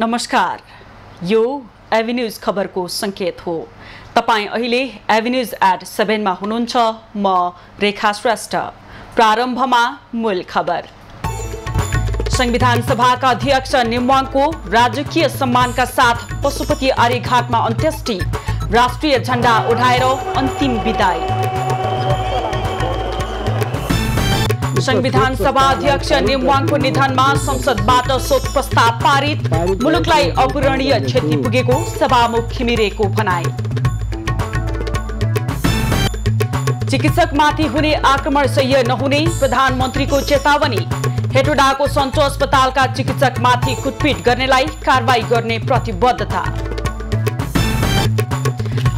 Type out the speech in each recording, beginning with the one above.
नमस्कार, यो एभिन्यूज खबरको संकेत हो। तपाई अहिले एभिन्यूज@7 मा हुनुहुन्छ। म रेखा श्रेष्ठ। प्रारम्भमा मूल खबर। संविधान सभाका अध्यक्ष नेमवाङको राजकीय सम्मानका साथ पशुपति आर्यघाटमा अन्त्येष्टि। राष्ट्रिय झण्डा उडाएर अन्तिम विदाई। संविधान सभा अध्यक्ष नेमवाङको निधनमा संसदबाट शोक प्रस्ताव पारित। मुलुकलाई अपूरणीय क्षति पुगेको सभामुख घिमिरेको भनाई। चिकित्सकमाथि हुने आक्रमण सह्य नहुने प्रधानमन्त्रीको चेतावनी। हेटोडाको सन्चो अस्पतालका चिकित्सकमाथि कुटपिट गर्नेलाई कारबाही गर्ने प्रतिबद्धता।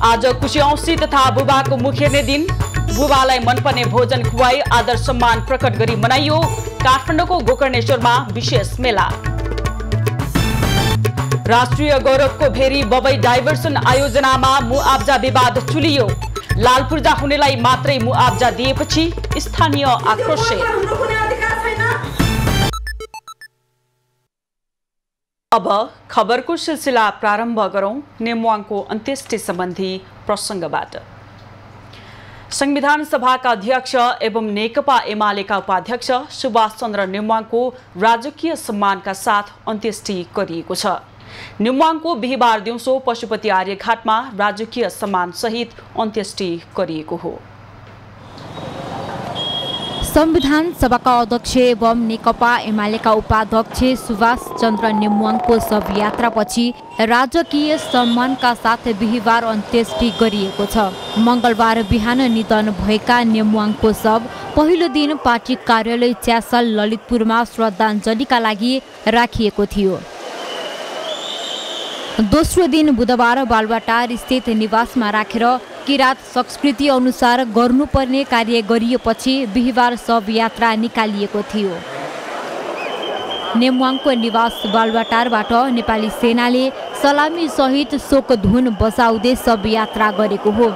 आज कुशे औँसी तथा बुबाको मुख हेर्ने दिन। बुबालाई मनपर्ने भोजन खुवाई आदर सम्मान प्रकट गरी मनाइयो। काठमाडौँको गोकर्णेश्वरमा विशेष मेला। राष्ट्रिय गौरवको भेरी बबई डाइभर्सन आयोजनामा मुआब्जा विवाद चुलियो। लाल पूर्जा हुनेलाई मात्रै मुआब्जा दिएपछि स्थानीय आक्रोशित। अब खबरको सिलसिला प्रारम्भ गरौं नेमवाङको अन्त्येष्टि सम्बन्धी प्रसङ्गबाट। संविधान सभाका अध्यक्ष एवं नेकपा एमालेका उपाध्यक्ष सुभाष चन्द्र नेमवाङको राजकीय सम्मानका साथ अन्त्येष्टि गरिएको छ। नेमवाङको बिहीबार दिउँसो पशुपति आर्यघाटमा राजकीय सम्मानसहित अन्त्येष्टि गरिएको हो। संविधान सभाका अध्यक्ष एवं नेकपा एमालेका उपाध्यक्ष सुभाष चन्द्र नेमवाङको शव यात्रापछि राजकीय सम्मानका साथ बिहीबार अन्त्येष्टि गरिएको छ। मंगलबार बिहान निधन भएका नेमवाङको शव पहिलो दिन पार्टी कार्यालय च्यासल ललितपुरमा श्रद्धाञ्जलीका लागि राखिएको थियो। दोस्रो दिन बुधबार बालुवाटार स्थित निवासमा राखेर किरात संस्कृति अनुसार गर्नुपर्ने कार्य गरिएपछि बिहीबार शव यात्रा निकालिएको थियो। नेमवाङको निवास बालुवाटारबाट नेपाली सेनाले सलामी सहित शोकधुन बजाउँदै शव यात्रा गरेको हो।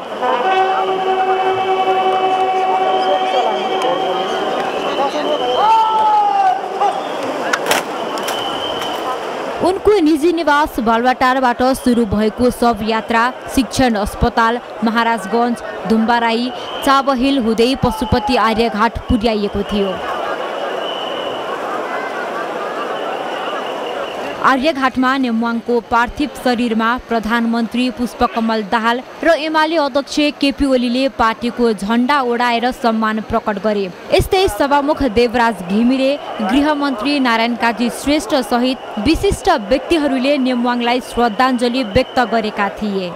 उनको निजी निवास बालुवाटारबाट सुरु भएको शव यात्रा शिक्षण अस्पताल महाराजगञ्ज धुम्बाराई चाबहिल हुँदै पशुपति आर्यघाट पुर्याइएको थियो। आर्यघाटमा नेमवाङको पार्थिव शरीरमा प्रधानमन्त्री पुष्पकमल दाहाल र एमाले अध्यक्ष केपी ओलीले पार्टीको झण्डा ओडाएर सम्मान प्रकट गरे। यस्तै सभामुख देवराज घिमिरे, गृहमन्त्री नारायण काजी श्रेष्ठ सहित विशिष्ट व्यक्तिहरूले नेमवाङलाई श्रद्धाञ्जली व्यक्त गरेका थिए।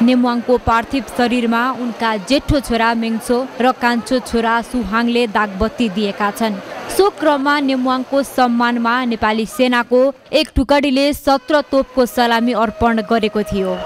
नेमवाङको पार्थिव शरीरमा उनका जेठो छोरा मेङसो र कान्छो छोरा सुहाङले दागबत्ती दिएका छन्। सो क्रममा नेमवाङको सम्मानमा नेपाली सेनाको एक टुकडीले 17 तोपको सलामी अर्पण गरेको थियो।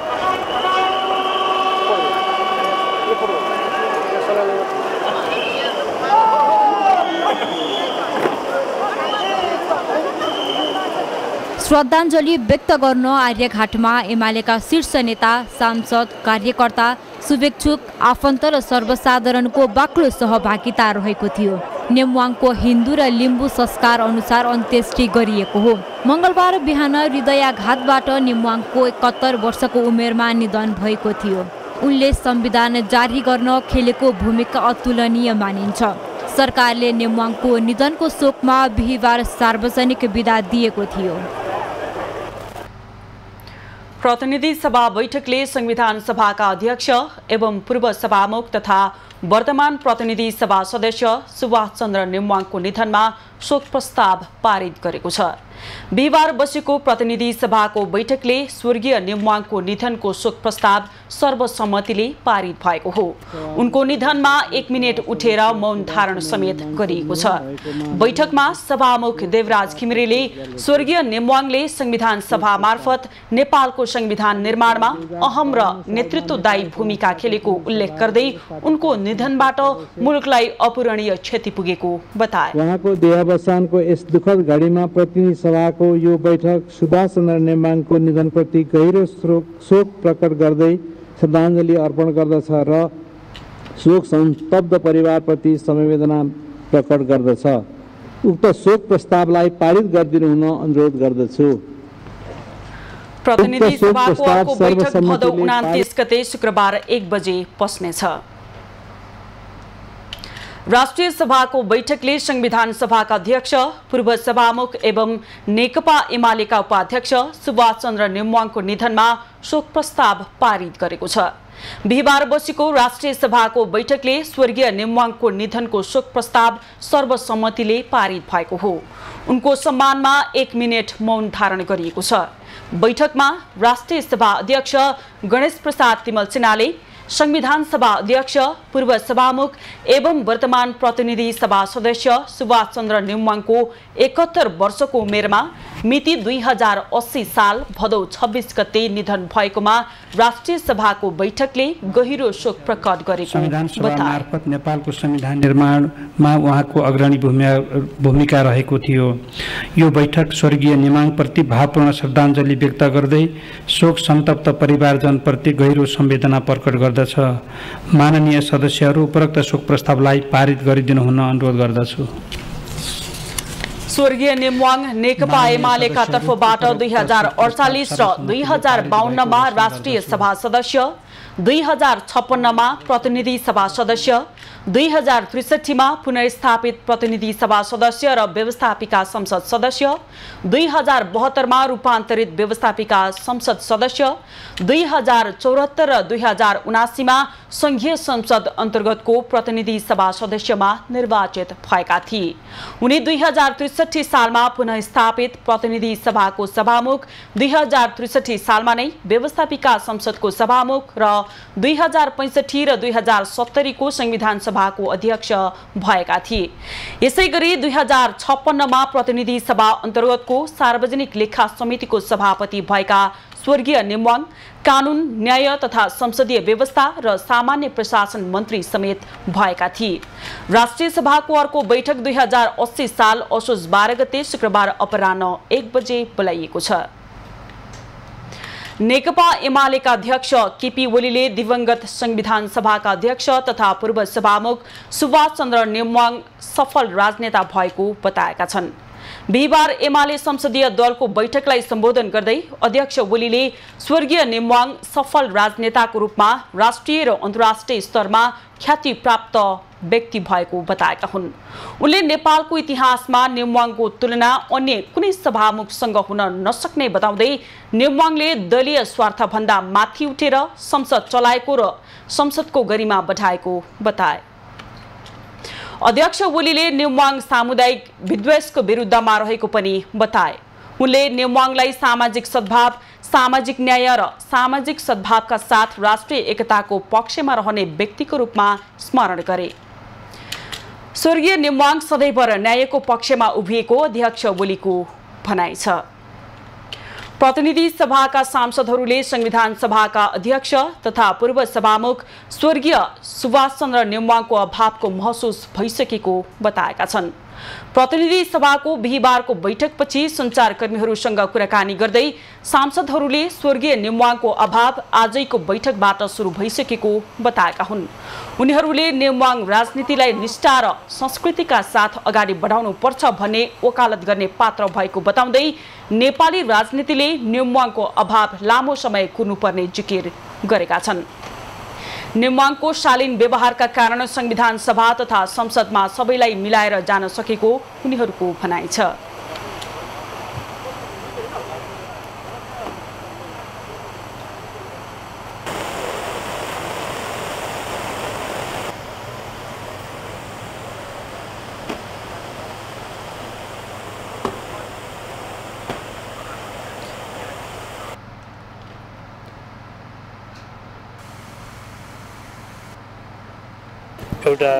श्रद्धाञ्जली व्यक्त गर्न आर्यघाटमा एमालेका शीर्ष नेता, सांसद, कार्यकर्ता, शुभेच्छुक, आफन्त र सर्वसाधारणको बाक्लो सहभागिता रहेको थियो। नेमवाङको हिन्दू र लिम्बू संस्कार अनुसार अन्त्येष्टि गरिएको हो। मंगलबार बिहान हृदयाघातबाट नेमवाङको 71 वर्षको उमेरमा निधन भएको थियो। उनले संविधान जारी गर्न खेलेको भूमिका अतुलनीय मानिन्छ। सरकारले नेमवाङको निधनको शोकमा बिहीबार सार्वजनिक विदा दिएको थियो। प्रतिनिधि सभा बैठकले संविधान सभाका अध्यक्ष एवं पूर्व सभामुख तथा वर्तमान प्रतिनिधि सभा सदस्य सुभाष चन्द्र नेमवाङको निधनमा शोक प्रस्ताव पारित गरेको छ। बिहीबार बसेको प्रतिनिधि सभाको बैठकले स्वर्गीय नेमवाङको निधनको शोक प्रस्ताव सर्वसम्मतिले पारित भएको हो। उनको निधनमा 1 मिनेट उठेर मौन धारण समेत गरिएको छ। बैठकमा सभामुख देवराज घिमिरेले स्वर्गीय नेमवाङले संविधान सभा मार्फत नेपालको संविधान निर्माणमा अहम र नेतृत्वदायी भूमिका खेलेको उल्लेख गर्दै उनको निधनबाट मुलुकलाई अपूरणीय क्षति पुगेको बताए। उहाँको देहावसानको यस दुःखद घडीमा प्रतिनिधि सभाको यो बैठक सुभाष चन्द्र नेमवाङको निधनप्रति गहिरो शोक प्रकट गर्दै श्रद्धाञ्जली अर्पण गर्दछ र शोक सन्तप्त परिवारप्रति समवेदना प्रकट गर्दछ। उक्त शोक प्रस्तावलाई पारित गरिदिनु हुन अनुरोध गर्दछु। प्रतिनिधि सभाको अर्को बैठक भदौ 29 गते शुक्रबार 1 बजे बस्नेछ। राष्ट्रिय सभाको बैठकले संविधान सभाका अध्यक्ष, पूर्व सभामुख एवं नेकपा एमालेका उपाध्यक्ष सुभाष चन्द्र नेमवाङको निधनमा शोक प्रस्ताव पारित गरेको छ। बिहिबार बसेको राष्ट्रिय सभाको बैठकले स्वर्गीय नेमवाङको निधनको शोक प्रस्ताव सर्वसम्मतिले पारित भएको हो। उनको सम्मानमा 1 मिनेट मौन धारण गरिएको छ। बैठकमा राष्ट्रिय सभा अध्यक्ष गणेश प्रसाद तिमल सिन्हाले संविधान सभा अध्यक्ष, पूर्व सभामुख एवं वर्तमान प्रतिनिधि सभा सदस्य सुभाष चन्द्र नेमवाङको 71 वर्षको उमेरमा मिति 2080 साल भदौ 26 गते निधन भएकोमा राष्ट्रिय सभाको बैठकले गहिरो शोक प्रकट गरेको संविधान सभा मार्फत नेपालको संविधान निर्माणमा उहाँको अग्रणी भूमिका रहेको थियो। यो बैठक स्वर्गीय नेमाङप्रति भावपूर्ण श्रद्धाञ्जली व्यक्त गर्दै शोक सन्तप्त परिवारजनप्रति गहिरो संवेदना प्रकट गर्दछ। माननीय सदस्यहरू उपरोक्त शोक प्रस्तावलाई पारित गरिदिनु हुन अनुरोध गर्दछु। स्वर्गीय नेमवाङ नेकपा एमालेका तर्फबाट 2048 र 2052 मा राष्ट्रिय सभा सदस्य, 2056 मा प्रतिनिधि सभा सदस्य, 2063 मा पुनर्स्थापित प्रतिनिधि सभा सदस्य र व्यवस्थापिका संसद सदस्य, 2072 मा रूपान्तरित व्यवस्थापिका संसद सदस्य, 2074 र 2079 मा संघीय संसद अन्तर्गतको प्रतिनिधि सभा सदस्यमा निर्वाचित भएका थिए। उनी 2063 सालमा पुनर्स्थापित प्रतिनिधि सभाको सभामुख, 2063 सालमा नै व्यवस्थापिका संसदको सभामुख र 2065 र 2070 को संविधान सभाको अध्यक्ष भएका थिए। यसैगरी 2056 मा प्रतिनिधि सभा अन्तर्गतको सार्वजनिक लेखा समितिको सभापति भएका स्वर्गीय नेमवाङ कानून, न्याय तथा संसदीय व्यवस्था र सामान्य प्रशासन मन्त्री समेत भएका थिए। राष्ट्रिय सभाको अर्को बैठक 2080 साल असोज 12 गते शुक्रबार अपराह्न 1 बजे बोलाइएको छ। नेकपा एमालेका अध्यक्ष केपी ओलीले दिवंगत संविधान सभाका अध्यक्ष तथा पूर्व सभामुख सुभाष चन्द्र नेमवाङ सफल राजनेता भएको बताएका छन्। बिहिबार एमाले संसदीय दलको बैठकलाई सम्बोधन गर्दै अध्यक्ष ओलीले स्वर्गीय नेमवाङ सफल राजनेताको रूपमा राष्ट्रिय र अन्तर्राष्ट्रिय स्तरमा ख्याति प्राप्त व्यक्ति भएको बताएका हुन्। उनले नेपालको इतिहासमा नेमवाङको तुलना अन्य कुनै सभामुखसँग हुन नसक्ने बताउँदै नेमवाङले दलीय स्वार्थभन्दा माथि उठेर संसद चलाएको र संसदको गरिमा बढाएको बताए। अध्यक्ष ओलीले नेमवाङ सामुदायिक विद्वेषको विरुद्धमा रहेको पनि बताए। उनले नेमवाङलाई सामाजिक सद्भाव, सामाजिक न्याय र सामाजिक सद्भावका साथ राष्ट्रिय एकताको पक्षमा रहने व्यक्तिको रूपमा स्मरण गरे। स्वर्गीय नेमवाङ सदैव न्यायको पक्षमा उभिएको अध्यक्ष ओलीको भनाइ छ। प्रतिनिधि सभाका सांसदहरूले संविधान सभाका अध्यक्ष तथा पूर्व सभामुख स्वर्गीय सुभाष चन्द्र नेमवाङको अभावको महसुस भइसकेको बताएका छन्। प्रतिनिधि सभाको बिहिबारको बैठकपछि सञ्चारकर्मीहरूसँग कुराकानी गर्दै सांसदहरूले स्वर्गीय नेमवाङको अभाव आजैको बैठकबाट सुरु भइसकेको बताएका हुन्। उनीहरूले नेमवाङ राजनीतिलाई निष्ठा र संस्कृतिका साथ अगाडि बढाउनु पर्छ भन्ने वकालत गर्ने पात्र भएको बताउँदै नेपाली राजनीतिले नेमवाङको अभाव लामो समय कुर्नुपर्ने जिकिर गरेका छन्। नेमवाङको शालीन व्यवहारका कारण संविधान सभा तथा संसदमा सबैलाई मिलाएर जान सकेको उनीहरूको भनाइ छ। एउटा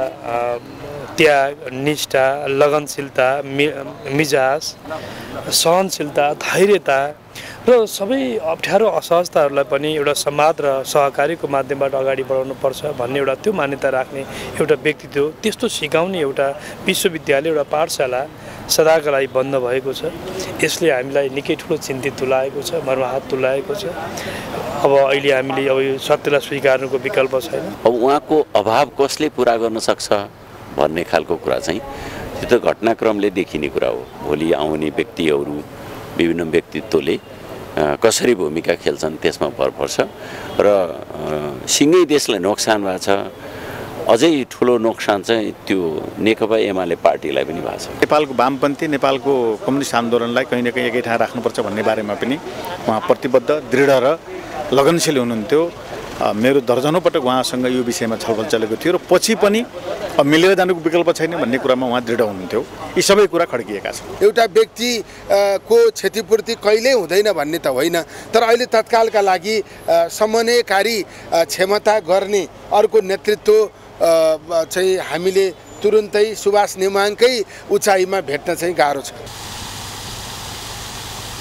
त्याग, निष्ठा, लगनशीलता, मिजाज, सहनशीलता, धैर्यता र सबै अप्ठ्यारो असहजताहरूलाई पनि एउटा संवाद र सहकारीको माध्यमबाट अगाडि बढाउनु पर्छ भन्ने एउटा त्यो मान्यता राख्ने एउटा व्यक्तित्व, त्यस्तो सिकाउने एउटा विश्वविद्यालय, एउटा पाठशाला सदाका लागि बन्द भएको छ। यसले हामीलाई निकै ठुलो चिन्तित तुल्याएको छ, मर्माहत तुल्याएको छ। अब अहिले हामीले अब यो सत्यलाई स्वीकार्नुको विकल्प छैन। अब उहाँको अभाव कसले पुरा गर्न सक्छ भन्ने खालको कुरा चाहिँ त्यो त घटनाक्रमले देखिने कुरा हो। भोलि आउने व्यक्तिहरू, विभिन्न व्यक्तित्वले कसरी भूमिका खेल्छन् त्यसमा भर पर्छ र सिङ्गै देशलाई नोक्सान भएको छ। अझै ठुलो नोक्सान चाहिँ त्यो नेकपा एमाले पार्टीलाई पनि भएको छ। नेपालको वामपन्थी नेपालको कम्युनिस्ट आन्दोलनलाई कहीँ न कहीँ एकै ठाउँ राख्नुपर्छ भन्ने बारेमा पनि उहाँ प्रतिबद्ध दृढ र लगनशील हुनुहुन्थ्यो। मेरो दर्जनौं पटक उहाँसँग यो विषयमा छलफल चलेको थियो र पछि पनि मिलेर जानुको विकल्प छैन भन्ने कुरामा उहाँ दृढ हुनुहुन्थ्यो। यी सबै कुरा खड्किएका छन्। एउटा व्यक्तिको क्षतिपूर्ति कहिल्यै हुँदैन भन्ने त होइन, तर अहिले तत्कालका लागि समन्वयकारी क्षमता गर्ने अर्को नेतृत्व चाहिँ हामीले तुरुन्तै सुभाष नेमाङकै उचाइमा भेट्न चाहिँ गाह्रो छ।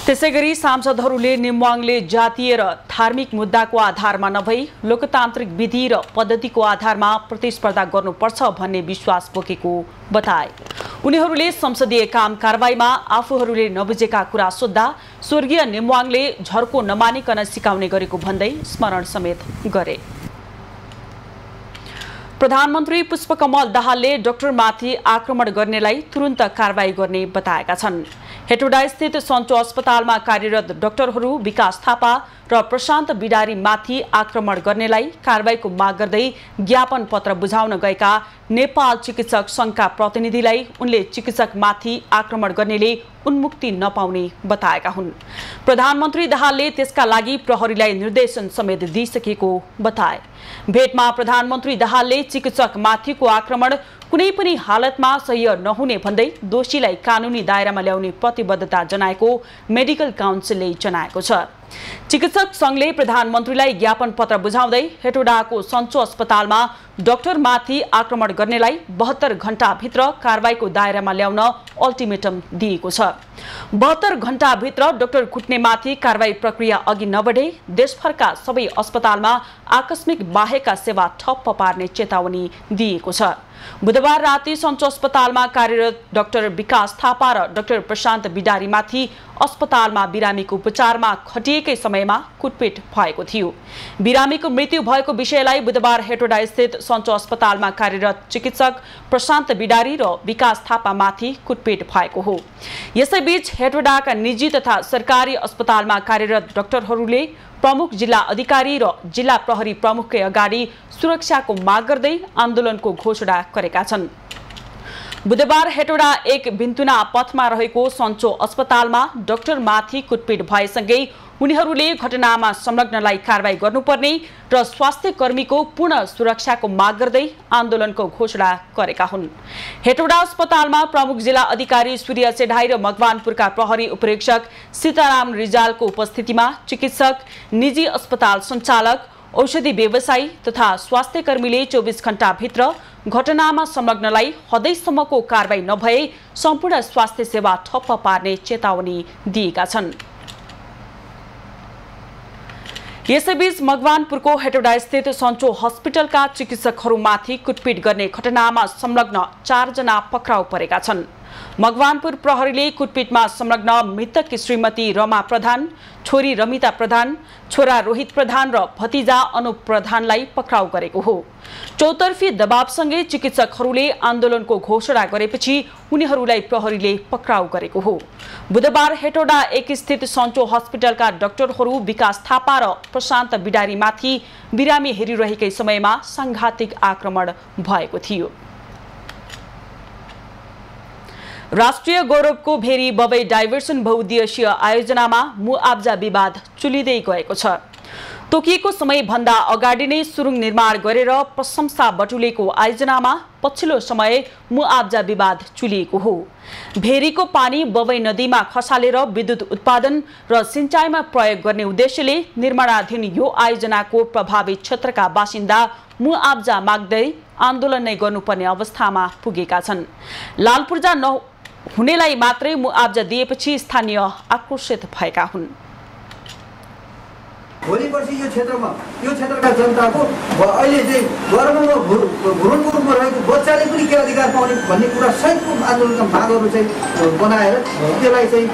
त्यसैगरी सांसदहरूले नेमवाङले जातीय र धार्मिक मुद्दाको आधारमा नभई लोकतान्त्रिक विधि र पद्धतिको आधारमा प्रतिस्पर्धा गर्नुपर्छ भन्ने विश्वास बोकेको बताए। उनीहरूले संसदीय काम कारबाहीमा आफूहरूले नबुझेका कुरा सोध्दा स्वर्गीय नेमवाङले झर्को नमानिकन सिकाउने गरेको भन्दै स्मरण समेत गरे। प्रधानमन्त्री पुष्पकमल दाहालले डाक्टरमाथि आक्रमण गर्नेलाई तुरुन्त कारबाही गर्ने बताएका छन्। हेटौडा स्थित सन्चो अस्पतालमा कार्यरत डाक्टरहरू विकास थापा र प्रशान्त बिडारी माथि आक्रमण गर्नेलाई कारबाहीको माग गर्दै ज्ञापन पत्र बुझाउन गएका नेपाल चिकित्सक संघका प्रतिनिधिलाई उनले चिकित्सकमाथि आक्रमण गर्नेले उन्मुक्ति नपाउने बताएका हुन्। प्रधानमन्त्री दाहालले त्यसका लागि प्रहरीलाई निर्देशन समेत दिइसकेको बताए। भेटमा प्रधानमन्त्री दाहालले चिकित्सकमाथिको आक्रमण कुनै पनि हालतमा सह्य नहुने भन्दै दोषीलाई कानुनी दायरामा ल्याउने प्रतिबद्धता जनाएको मेडिकल काउन्सिलले जनाएको छ। चिकित्सक संघले प्रधानमन्त्रीलाई ज्ञापन पत्र बुझाउँदै हेटौडाको सन्चो अस्पतालमा डाक्टरमाथि आक्रमण गर्नेलाई 72 घण्टाभित्र कारबाहीको दायरामा ल्याउन अल्टिमेटम दिएको छ। 72 घण्टाभित्र डाक्टर कुट्नेमाथि कारबाही प्रक्रिया अघि नबढे देशभरका सबै अस्पतालमा आकस्मिक बाहेकका सेवा ठप्प पार्ने चेतावनी दिएको छ। बुधबार राति सन्चो अस्पतालमा कार्यरत डाक्टर विकास थापा र डाक्टर प्रशान्त बिडारीमाथि अस्पतालमा बिरामीको उपचारमा खटिएकै समयमा कुटपिट भएको थियो। बिरामीको मृत्यु भएको विषयलाई बुधबार हेटौडा स्थित सन्चो अस्पतालमा कार्यरत चिकित्सक प्रशान्त बिडारी र विकास थापामाथि कुटपिट भएको हो। यसैबीच हेटौडाका निजी तथा सरकारी अस्पतालमा कार्यरत डाक्टरहरूले प्रमुख जिल्ला अधिकारी र जिल्ला प्रहरी प्रमुखकै अगाडि सुरक्षाको माग गर्दै आन्दोलनको घोषणा गरेका छन्। बुधबार हेटौडा एक भिन्तुना पथमा रहेको सन्चो अस्पतालमा डाक्टरमाथि कुटपिट भएसँगै उनीहरूले घटनामा संलग्नलाई कारबाही गर्नुपर्ने र स्वास्थ्य कर्मीको पूर्ण सुरक्षाको माग गर्दै आन्दोलनको घोषणा गरेका हुन्। हेटौडा अस्पतालमा प्रमुख जिल्ला अधिकारी सूर्य चेढाई र मकवानपुरका प्रहरी उपरीक्षक सीताराम रिजालको उपस्थितिमा चिकित्सक, निजी अस्पताल सञ्चालक, औषधि व्यवसायी तथा स्वास्थ्य कर्मीले 24 घण्टाभित्र घटनामा संलग्नलाई हदैसम्मको कारबाही नभए सम्पूर्ण स्वास्थ्य सेवा ठप्प पार्ने चेतावनी दिएका छन्। यसैबीच मकवानपुरको हेटौडा स्थित सन्चो हस्पिटलका चिकित्सकहरूमाथि कुटपिट गर्ने घटनामा संलग्न 4 जना पक्राउ परेका छन्। मकवानपुर प्रहरीले कुटपिटमा संलग्न मृतककी श्रीमती रमा प्रधान, छोरी रमिता प्रधान, छोरा रोहित प्रधान र भतिजा अनुप प्रधानलाई पक्राउ गरेको हो। चौतर्फी दबावसँगै चिकित्सकहरूले आन्दोलनको घोषणा गरेपछि उनीहरूलाई प्रहरीले पक्राउ गरेको हो। बुधबार हेटौडा एक स्थित सन्चो हस्पिटलका डाक्टरहरू विकास थापा र प्रशान्त बिडारीमाथि बिरामी हेरिरहेकै समयमा सांघातिक आक्रमण भएको थियो। राष्ट्रिय गौरवको भेरी बबई डाइभर्सन बहुउद्देश्यीय आयोजनामा मुआब्जा विवाद चुलिँदै गएको छ। तोकिएको समयभन्दा अगाडि नै सुरुङ निर्माण गरेर प्रशंसा बटुलेको आयोजनामा पछिल्लो समय मुआब्जा विवाद चुलिएको हो। भेरीको पानी बबई नदीमा खसालेर विद्युत उत्पादन र सिंचाइमा प्रयोग गर्ने उद्देश्यले निर्माणाधीन यो आयोजनाको प्रभावित क्षेत्रका बासिन्दा मुआब्जा माग्दै आन्दोलन नै गर्नुपर्ने अवस्थामा पुगेका छन्। लालपूर्जा नहुनेलाई मात्रै मुआब्जा दिएपछि स्थानीय आक्रोशित भएका हुन्। भोलि पर्सि यो क्षेत्रका जनताको अहिले चाहिँ गर्भमा भ्रूणको रूपमा रहेको बच्चाले पनि के अधिकार पाउने भन्ने कुरा सहितको आन्दोलनका मागहरू चाहिँ बनाएर त्यसलाई चाहिँ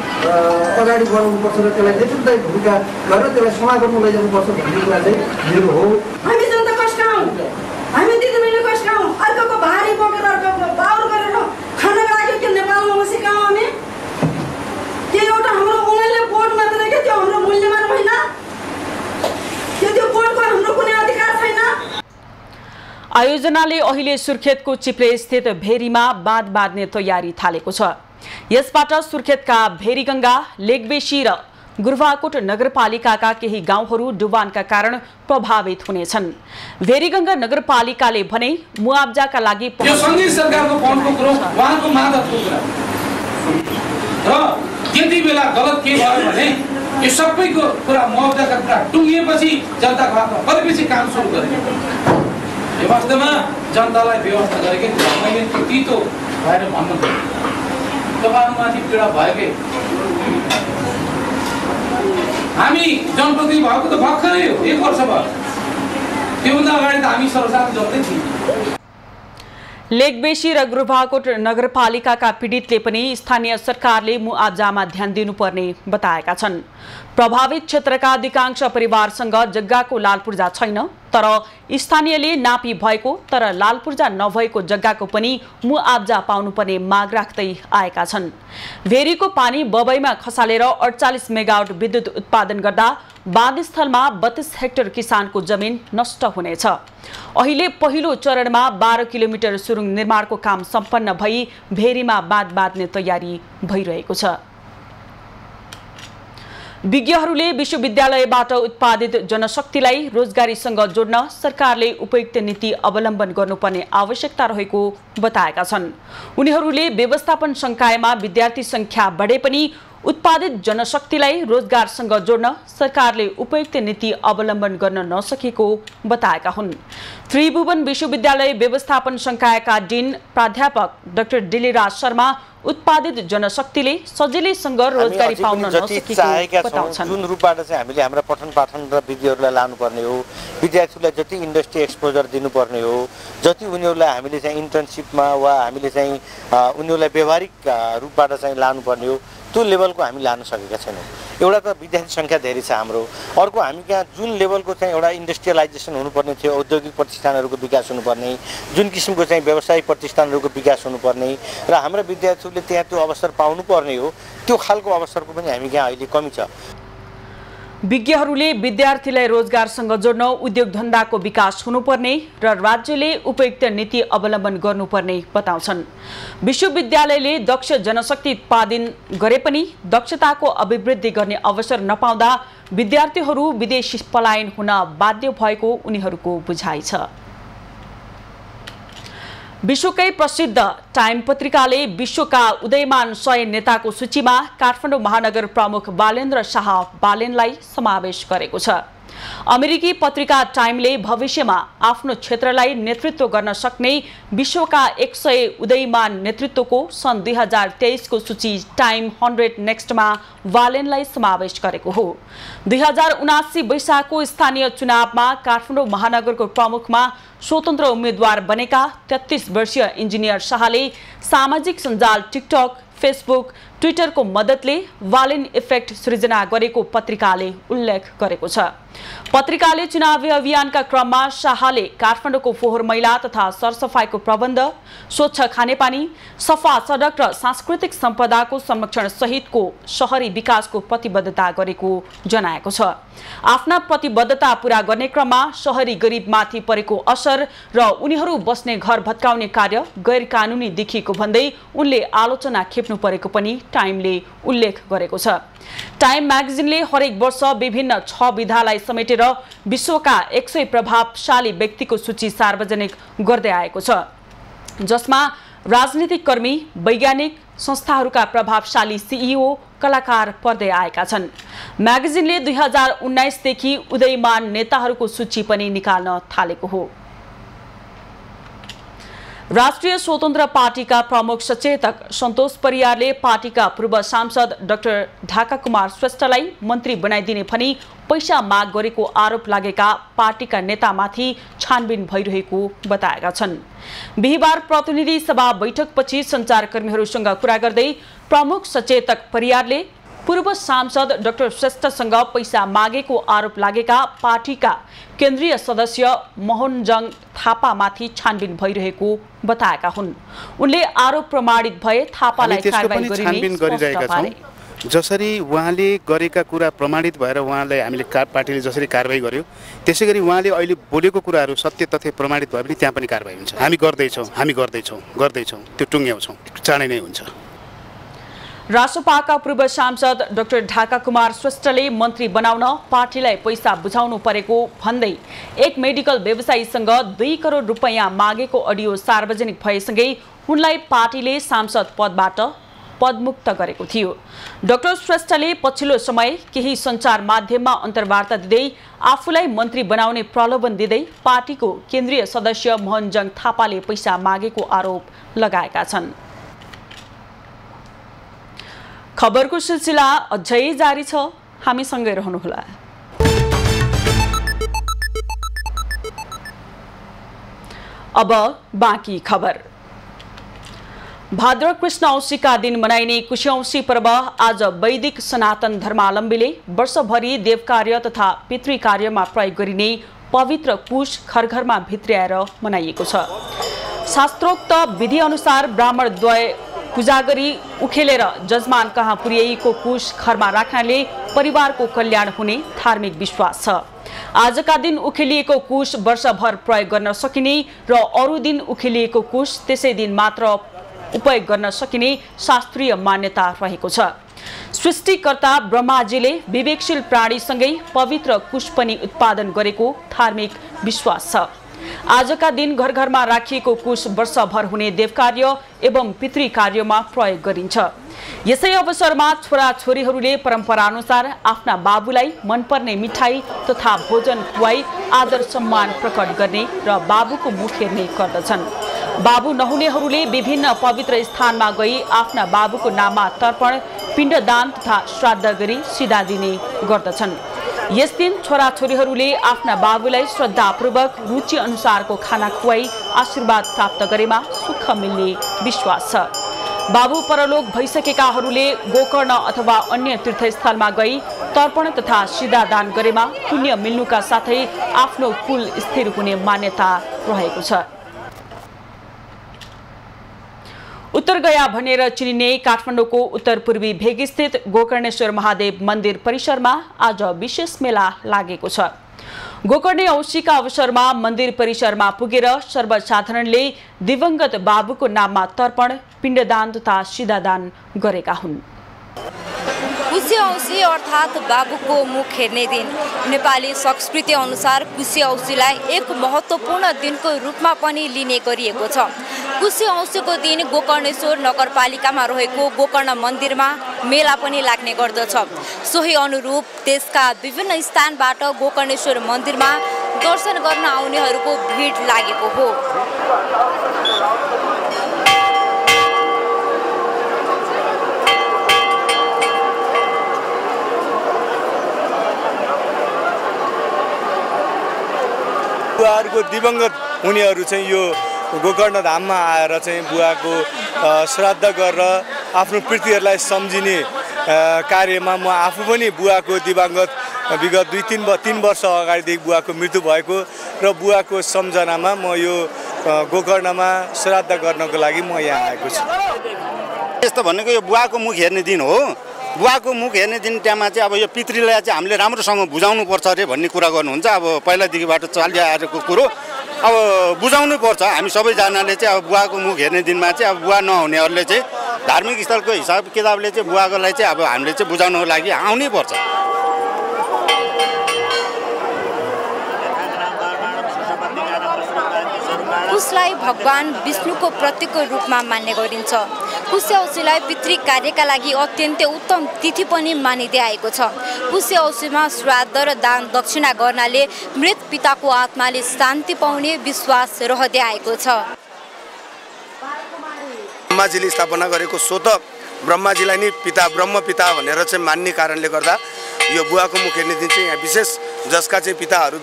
अगाडि बढाउनुपर्छ र त्यसलाई नेतृत्वदायी भूमिका गरेर त्यसलाई समाजमा लैजानुपर्छ भन्ने कुरा चाहिँ मेरो हो। हामी जनता कष्ट हौँ, हामी दिदीबहिनी कष्ट हौँ, अर्कोको भारी बोकेर अर्कोको बाउर गरेर खानको लागि के नेपालमा बसेका हौँ हामी? के एउटा हाम्रो उनीहरूले भोट मात्र के त्यो हाम्रो मूल्यमा आयोजनाले अहिले सुर्खेतको चिप्ले स्थित भेरीमा बाँध बाँध्ने तयारी थालेको छ। यसबाट सुर्खेतका भेरीगङ्गा, लेकबेसी र गुरुवाकोट नगरपालिकाका केही गाउँहरू डुबानका कारण प्रभावित हुनेछन्। भेरीगङ्गा नगरपालिकाले भने मुआब्जाका लागि यो सङ्घीय सरकारको फन्डको कुरो उहाँको मादतको कुरा र त्यति बेला गलत के भयो भने यो सबैको कुरा मुआब्जाका कुरा टुङ्गिएपछि जनताको हातमा फर्केपछि काम सुरु गरे। यो वास्तवमा जनतालाई व्यवस्था गरेकै मैले तितो भएर भन्नु तपाईँहरूमाथि पीडा भएकै हामी जनप्रतिनिधि भएको त भर्खरै हो, 1 वर्ष भयो। त्योभन्दा अगाडि त हामी सर्वसाधारण जस्तै थियौँ। लेकबेसी र गुरुवाकोट नगरपालिकाका पीडितले पनि स्थानीय सरकारले मुआब्जामा ध्यान दिनुपर्ने बताएका छन्। प्रभावित क्षेत्रका अधिकांश परिवारसँग जग्गाको लालपूर्जा छैन, तर स्थानीयले नापी भएको तर लालपूर्जा नभएको जग्गाको पनि मुआब्जा पाउनुपर्ने माग राख्दै आएका छन्। भेरीको पानी बबैमा खसालेर 48 मेगावाट विद्युत उत्पादन गर्दा बाँधस्थलमा 32 हेक्टर किसानको जमिन नष्ट हुनेछ। अहिले पहिलो चरणमा 12 किलोमिटर सुरुङ निर्माणको काम सम्पन्न भई भेरीमा बाँध बाँध्ने तयारी भइरहेको छ। विज्ञहरूले विश्वविद्यालयबाट उत्पादित जनशक्तिलाई रोजगारीसँग जोड्न सरकारले उपयुक्त नीति अवलम्बन गर्नुपर्ने आवश्यकता रहेको बताएका छन्। उनीहरूले व्यवस्थापन संकायमा विद्यार्थी संख्या बढे पनि उत्पादित जनशक्तिलाई रोजगारसँग जोड्न सरकारले उपयुक्त नीति अवलम्बन गर्न नसकेको बताएका हुन्। त्रिभुवन विश्वविद्यालय व्यवस्थापन संकायका डिन प्राध्यापक डाक्टर डिलिराज शर्मा उत्पादित जनशक्तिले सजिलैसँग रोजगारी पाउन नसकेको बताउँछन्। जुन रूपबाट चाहिँ हामीले हाम्रा पठन पाठन र विधिहरूलाई लानुपर्ने हो, विद्यार्थीलाई जति इन्डस्ट्री एक्सपोजर दिनुपर्ने हो, जति उनीहरूलाई हामीले चाहिँ इन्टर्नसिपमा वा हामीले चाहिँ उनीहरूलाई व्यवहारिक रूपबाट चाहिँ लानुपर्ने हो, त्यो लेभलको हामी लान सकेका छैनौँ। एउटा त विद्यार्थी सङ्ख्या धेरै छ हाम्रो, अर्को हामी कहाँ जुन लेभलको चाहिँ एउटा इन्डस्ट्रियलाइजेसन हुनुपर्ने थियो, औद्योगिक प्रतिष्ठानहरूको विकास हुनुपर्ने, जुन किसिमको चाहिँ व्यवसायिक प्रतिष्ठानहरूको विकास हुनुपर्ने र हाम्रा विद्यार्थीहरूले त्यहाँ त्यो अवसर पाउनुपर्ने हो, त्यो खालको अवसरको पनि हामी कहाँ अहिले कमी छ। विज्ञहरूले विद्यार्थीलाई रोजगारसँग जोड्न उद्योग धन्दाको विकास हुनुपर्ने र राज्यले उपयुक्त नीति अवलम्बन गर्नुपर्ने बताउँछन्। विश्वविद्यालयले दक्ष जनशक्ति उत्पादन गरे पनि दक्षताको अभिवृद्धि गर्ने अवसर नपाउँदा विद्यार्थीहरू विदेशी पलायन हुन बाध्य भएको उनीहरूको बुझाइ छ। विश्वकै प्रसिद्ध टाइम पत्रिकाले विश्वका उदयमान 100 नेताको सूचीमा काठमाडौँ महानगर प्रमुख बालेन्द्र शाह बालेनलाई समावेश गरेको छ। अमेरिकी पत्रिका टाइमले भविष्यमा आफ्नो क्षेत्रलाई नेतृत्व गर्न सक्ने विश्वका 100 उदयमान नेतृत्वको सन् 2023 को सूची टाइम 100 नेक्स्टमा बालेनलाई समावेश गरेको हो। 2079 वैशाखको स्थानीय चुनावमा काठमाडौँ महानगरको प्रमुखमा स्वतन्त्र उम्मेद्वार बनेका 33 वर्षीय इन्जिनियर शाहले सामाजिक सञ्जाल टिकटक, फेसबुक, ट्विटरको मद्दतले बालेन इफेक्ट सृजना गरेको पत्रिकाले उल्लेख गरेको छ। पत्रिकाले चुनावी अभियानका क्रममा शाहले काठमाडौँको फोहोर मैला तथा सरसफाइको प्रबन्ध, स्वच्छ खानेपानी, सफा सडक र सांस्कृतिक सम्पदाको संरक्षण सहितको शहरी विकासको प्रतिबद्धता गरेको जनाएको छ। आफ्ना प्रतिबद्धता पूरा गर्ने क्रममा शहरी गरिबमाथि परेको असर र उनीहरू बस्ने घर भत्काउने कार्य गैर कानुनी देखिएको भन्दै उनले आलोचना खेप्नु परेको पनि टाइमले उल्लेख गरेको छ। टाइम म्यागजिनले हरेक वर्ष विभिन्न 6 विधालाई समेटेर विश्वका 100 प्रभावशाली व्यक्तिको सूची सार्वजनिक गर्दै आएको छ, जसमा राजनीतिक कर्मी, वैज्ञानिक, संस्थाहरूका प्रभावशाली सीईओ, कलाकार पर्दै आएका छन्। म्यागजिनले 2019 देखि उदयमान नेताहरूको सूची पनि निकाल्न थालेको हो। राष्ट्रिय स्वतन्त्र पार्टीका प्रमुख सचेतक सन्तोष परियारले पार्टीका पूर्व सांसद डाक्टर ढाका कुमार श्रेष्ठलाई मन्त्री बनाइदिने भनी पैसा माग गरेको आरोप लागेका पार्टीका नेतामाथि छानबिन भइरहेको बताएका छन्। बिहीबार प्रतिनिधि सभा बैठकपछि सञ्चारकर्मीहरूसँग कुरा गर्दै प्रमुख सचेतक परियारले पूर्व सांसद डाक्टर श्रेष्ठसँग पैसा मागेको आरोप लागेका पार्टीका केन्द्रीय सदस्य मोहनजङ थापामाथि छानबिन भइरहेको बताएका हुन्। उनले आरोप प्रमाणित भए थापालाई कारबाही गरिने स्पष्ट पारे। जसरी उहाँले गरेका कुरा प्रमाणित भएर उहाँलाई हामीले पार्टीले जसरी कारबाही गर्यो त्यसै गरी उहाँले अहिले बोलेको कुराहरू सत्य तथ्य प्रमाणित भए पनि त्यहाँ पनि कारबाही हुन्छ। हामी गर्दैछौँ त्यो टुङ्ग्याउँछौँ, चाँडै नै हुन्छ। रासोपाका पूर्व सांसद डाक्टर ढाका कुमार श्रेष्ठले मन्त्री बनाउन पार्टीलाई पैसा बुझाउनु परेको भन्दै एक मेडिकल व्यवसायीसँग 2 करोड रुपैयाँ मागेको अडियो सार्वजनिक भएसँगै उनलाई पार्टीले सांसद पदबाट पदमुक्त गरेको थियो। डाक्टर श्रेष्ठले पछिल्लो समय केही सञ्चार माध्यममा अन्तर्वार्ता दिँदै आफूलाई मन्त्री बनाउने प्रलोभन दिँदै पार्टीको केन्द्रीय सदस्य मोहनजङ थापाले पैसा मागेको आरोप लगाएका छन्। खबरको सिलसिला अझै जारी छ, हामीसँगै रहनुहोला। अब बाँकी खबर। भाद्र कृष्ण औँसीका दिन मनाइने कुशे औँसी पर्व आज वैदिक सनातन धर्मावलम्बीले वर्षभरि देवकार्य तथा पितृकार्यमा प्रयोग गरिने पवित्र कुश घर घरमा भित्र्याएर मनाइएको छ। शास्त्रोक्त विधि अनुसार ब्राह्मणद्वय पूजा गरी उखेलेर जजमान कहाँ पुर्याइएको कुश घरमा राख्नाले परिवारको कल्याण हुने धार्मिक विश्वास छ। आजका दिन उखेलिएको कुश वर्षभर प्रयोग गर्न सकिने र अरू दिन उखेलिएको कुश त्यसै दिन मात्र उपयोग गर्न सकिने शास्त्रीय मान्यता रहेको छ। सृष्टिकर्ता ब्रह्माजीले विवेकशील प्राणीसँगै पवित्र कुश पनि उत्पादन गरेको धार्मिक विश्वास छ। आजका दिन घर घरमा राखिएको कुश वर्षभर हुने देवकार्य एवं पितृकार्यमा प्रयोग गरिन्छ। यसै अवसरमा छोराछोरीहरूले परम्पराअनुसार आफ्ना बाबुलाई मनपर्ने मिठाई तथा भोजन खुवाई आदर सम्मान प्रकट गर्ने र बाबुको मुख हेर्ने गर्दछन्। बाबु नहुनेहरूले विभिन्न पवित्र स्थानमा गई आफ्ना बाबुको नाममा तर्पण, पिण्डदान तथा श्राद्ध गरी सिधा दिने गर्दछन्। यस दिन छोराछोरीहरूले आफ्ना बाबुलाई श्रद्धापूर्वक रुचि अनुसारको खाना खुवाई आशीर्वाद प्राप्त गरेमा सुख मिल्ने विश्वास छ। बाबु परलोक भइसकेकाहरूले गोकर्ण अथवा अन्य तीर्थस्थलमा गई तर्पण तथा सिधा दान गरेमा पुण्य मिल्नुका साथै आफ्नो कुल स्थिर हुने मान्यता रहेको छ। उत्तर गया भनेर चिनिने काठमाडौँको उत्तर पूर्वी भेग स्थित गोकर्णेश्वर महादेव मन्दिर परिसरमा आज विशेष मेला लागेको छ। गोकर्णे औँसीका अवसरमा मन्दिर परिसरमा पुगेर सर्वसाधारणले दिवंगत बाबुको नाममा तर्पण, पिण्डदान तथा सिधादान गरेका हुन्। कुशे औँसी अर्थात् बाबुको मुख हेर्ने दिन। नेपाली संस्कृति अनुसार कुशे औँसीलाई एक महत्त्वपूर्ण दिनको रूपमा पनि लिने गरिएको छ। कुशे औँसीको दिन गोकर्णेश्वर नगरपालिकामा रहेको गोकर्ण मन्दिरमा मेला पनि लाग्ने गर्दछ। सोही अनुरूप देशका विभिन्न स्थानबाट गोकर्णेश्वर मन्दिरमा दर्शन गर्न आउनेहरूको भिड लागेको हो। बुवाहरूको दिवंगत हुनेहरू चाहिँ यो गोकर्ण धाममा आएर चाहिँ बुवाको श्राद्ध गरेर आफ्नो प्रीतिहरूलाई सम्झिने कार्यमा म आफू पनि बुवाको दिवंगत विगत 2-3 वर्ष अगाडिदेखि बुवाको मृत्यु भएको र बुवाको सम्झनामा म यो गोकर्णमा श्राद्ध गर्नको लागि म यहाँ आएको छु। यस्तो भनेको यो बुवाको मुख हेर्ने दिन हो। बुवाको मुख हेर्ने दिन टाइममा चाहिँ अब यो पितृलाई चाहिँ हामीले राम्रोसँग बुझाउनु पर्छ अरे भन्ने कुरा गर्नुहुन्छ। अब पहिलादेखिबाट चलिआएको कुरो अब बुझाउनु पर्छ। हामी सबैजनाले चाहिँ अब बुवाको मुख हेर्ने दिनमा चाहिँ अब बुवा नहुनेहरूले चाहिँ धार्मिक स्थलको हिसाब किताबले चाहिँ बुवाकोलाई चाहिँ अब हामीले चाहिँ बुझाउनको लागि आउनै पर्छ। कुशलाई भगवान विष्णुको प्रतीकको रूपमा मान्ने गरिन्छ। कुशे औँसीलाई पितृ कार्यका लागि अत्यन्तै उत्तम तिथि पनि मानिँदै आएको छ। कुशे औँसीमा श्राद्ध र दान दक्षिणा गर्नाले मृत पिताको आत्माले शान्ति पाउने विश्वास रहँदै आएको छ। ब्रह्माजीले स्थापना गरेको स्वतः ब्रह्माजीलाई नै पिता ब्रह्म पिता भनेर चाहिँ मान्ने कारणले गर्दा यो बुवाको मुख हेर्ने दिन चाहिँ यहाँ विशेष जसका चाहिँ पिताहरू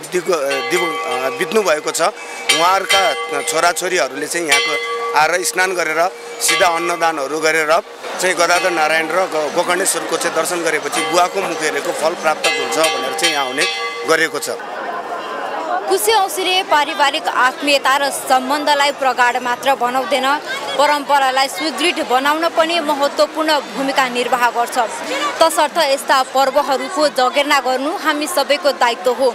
बित्नु भएको छ उहाँहरूका छोराछोरीहरूले चाहिँ यहाँको आएर स्नान गरेर सिधा अन्नदानहरू गरेर चाहिँ गदाधर नारायण र गोकर्णेश्वरको चाहिँ दर्शन गरेपछि बुवाको मुख हेरेको फल प्राप्त हुन्छ भनेर चाहिँ यहाँ आउने गरेको छ। कुशे औँसीले पारिवारिक आत्मीयता र सम्बन्धलाई प्रगाढ मात्र बनाउँदैन, परम्परालाई सुदृढ बनाउन पनि महत्त्वपूर्ण भूमिका निर्वाह गर्छ। तसर्थ यस्ता पर्वहरूको जगेर्ना गर्नु हामी सबैको दायित्व हो।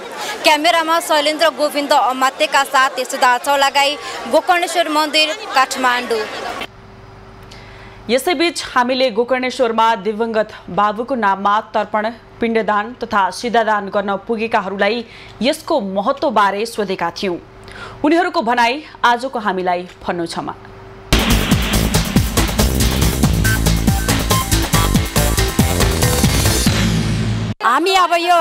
क्यामेरामा शैलेन्द्र गोविन्द अमात्यका साथ यशोदा चौलागाई, गोकर्णेश्वर मन्दिर, काठमाडौँ। यसैबीच हामीले गोकर्णेश्वरमा दिवंगत बाबुको नाममा तर्पण, पिण्डदान तथा सिधादान गर्न पुगेकाहरूलाई यसको महत्त्वबारे सोधेका थियौं। उनीहरूको भनाई आजको हामीलाई भन्नु छमा। हामी अब यो